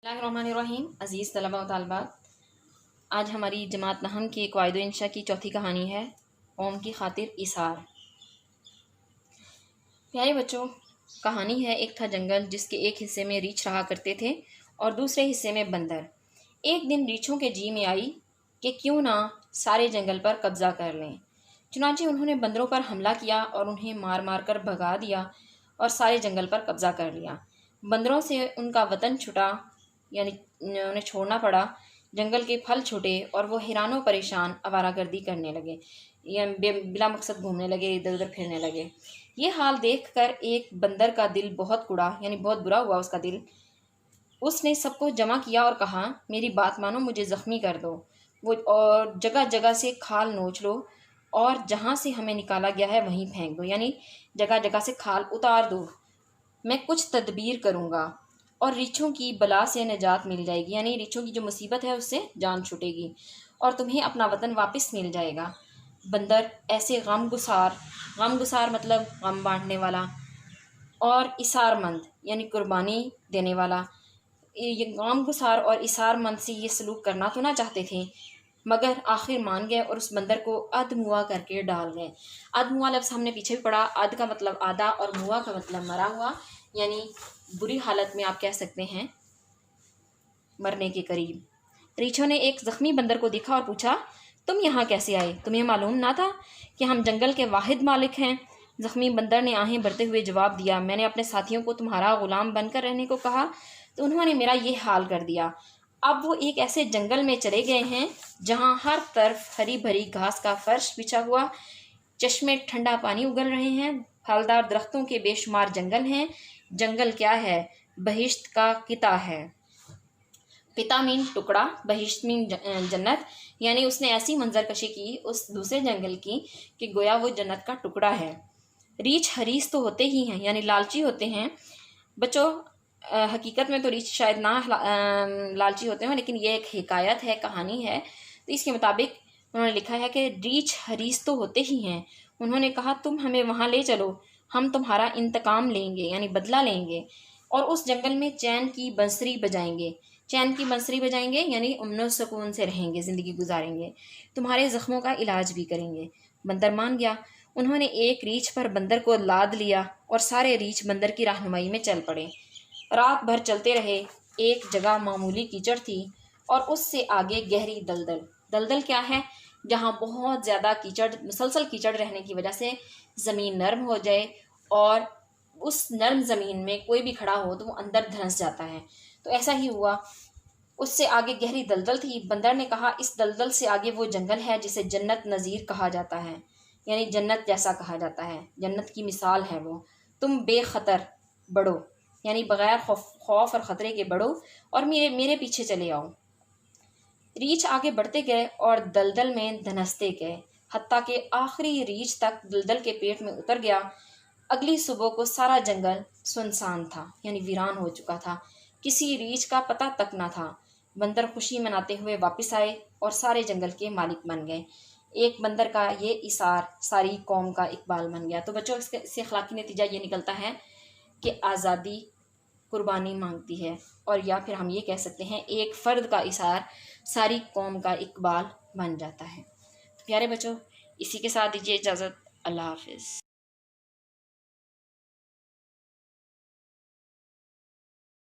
बिस्मिल्लाहिर्रहमानिर्रहीम। अज़ीज़ तलबा व तालिबात, आज हमारी जमात नहम की क़वाइद व इंशा की चौथी कहानी है कौम की खातिर इसार। प्यारे बच्चों, कहानी है एक था जंगल जिसके एक हिस्से में रीछ रहा करते थे और दूसरे हिस्से में बंदर। एक दिन रीछों के जी में आई कि क्यों ना सारे जंगल पर कब्ज़ा कर लें। चुनांचे उन्होंने बंदरों पर हमला किया और उन्हें मार मार कर भगा दिया और सारे जंगल पर कब्ज़ा कर लिया। बंदरों से उनका वतन छुटा, यानी उन्हें छोड़ना पड़ा। जंगल के फल छूटे और वो हैरान परेशान आवारागर्दी करने लगे, या बिला मकसद घूमने लगे, इधर उधर फिरने लगे। ये हाल देखकर एक बंदर का दिल बहुत कुड़ा, यानी बहुत बुरा हुआ उसका दिल। उसने सबको जमा किया और कहा, मेरी बात मानो, मुझे ज़ख्मी कर दो वो, और जगह जगह से खाल नोच लो और जहाँ से हमें निकाला गया है वहीं फेंक दो, यानी जगह जगह से खाल उतार दो। मैं कुछ तदबीर करूँगा और रीछों की बला से निजात मिल जाएगी, यानी रीछों की जो मुसीबत है उससे जान छूटेगी और तुम्हें अपना वतन वापस मिल जाएगा। बंदर ऐसे गम गुसार मतलब गम बांटने वाला, और इसारमंद यानी कुर्बानी देने वाला, ये गम गुसार और इसारमंद से ये सलूक करना तो ना चाहते थे, मगर आखिर मान गए और उस बंदर को अधमुआ करके डाल गए। अधमुआ लफ्ज़ हमने पीछे भी पढ़ा। अध का मतलब आधा और मुआ का मतलब मरा हुआ, यानी बुरी हालत में आप कह सकते हैं मरने के करीब। रीछों ने एक ज़ख्मी बंदर को देखा और पूछा, तुम यहाँ कैसे आए? तुम्हें मालूम ना था कि हम जंगल के वाहिद मालिक हैं? ज़ख्मी बंदर ने आहें भरते हुए जवाब दिया, मैंने अपने साथियों को तुम्हारा ग़ुलाम बनकर रहने को कहा तो उन्होंने मेरा ये हाल कर दिया। अब वो एक ऐसे जंगल में चले गए हैं जहाँ हर तरफ हरी भरी घास का फर्श बिछा हुआ, चश्मे ठंडा पानी उगल रहे हैं, फलदार दरख्तों के बेशुमार जंगल हैं। जंगल क्या है? बहिश्त का किता है। किता मीन टुकड़ा, बहिश्त मीन जन्नत, यानी उसने ऐसी मंजर कशी की उस दूसरे जंगल की कि गोया वो जन्नत का टुकड़ा है। रीछ हरीस तो होते ही हैं, यानी लालची होते हैं बच्चों। हकीकत में तो रीछ शायद ना लालची होते हैं, लेकिन ये एक हिकायत है, कहानी है। तो इसके मुताबिक उन्होंने लिखा है कि रीछ हरीस तो होते ही हैं। उन्होंने कहा, तुम हमें वहाँ ले चलो, हम तुम्हारा इंतकाम लेंगे, यानी बदला लेंगे, और उस जंगल में चैन की बंसरी बजाएंगे। चैन की बंसरी बजाएंगे यानी अमन सुकून से रहेंगे, ज़िंदगी गुजारेंगे, तुम्हारे ज़ख्मों का इलाज भी करेंगे। बंदर मान गया। उन्होंने एक रीछ पर बंदर को लाद लिया और सारे रीछ बंदर की रहनुमाई में चल पड़े। रात भर चलते रहे। एक जगह मामूली कीचड़ थी और उससे आगे गहरी दलदल। दलदल क्या है? जहाँ बहुत ज़्यादा कीचड़, मुसलसल कीचड़ रहने की वजह से ज़मीन नरम हो जाए और उस नरम ज़मीन में कोई भी खड़ा हो तो वो अंदर धंस जाता है। तो ऐसा ही हुआ। उससे आगे गहरी दलदल थी। बंदर ने कहा, इस दलदल से आगे वो जंगल है जिसे जन्नत नज़ीर कहा जाता है, यानी जन्नत जैसा कहा जाता है, जन्नत की मिसाल है वो। तुम बेखतर बढ़ो, यानी बग़ैर खौफ और ख़तरे के बढ़ो और मेरे पीछे चले आओ। रीछ आगे बढ़ते गए और दलदल में धंसते गए, हत्ता कि आखिरी रीछ तक दलदल के पेट में उतर गया। अगली सुबह को सारा जंगल सुनसान था, यानी वीरान हो चुका था, किसी रीछ का पता तक ना था। बंदर खुशी मनाते हुए वापस आए और सारे जंगल के मालिक बन गए। एक बंदर का ये इसार सारी कौम का इकबाल बन गया। तो बच्चों, इससे अखलाकी नतीजा ये निकलता है कि आज़ादी कुर्बानी मांगती है, और या फिर हम ये कह सकते हैं एक फ़र्द का इसार सारी कौम का इकबाल बन जाता है। प्यारे बच्चों, इसी के साथ दीजिए इजाज़त। अल्लाह हाफ़िज़।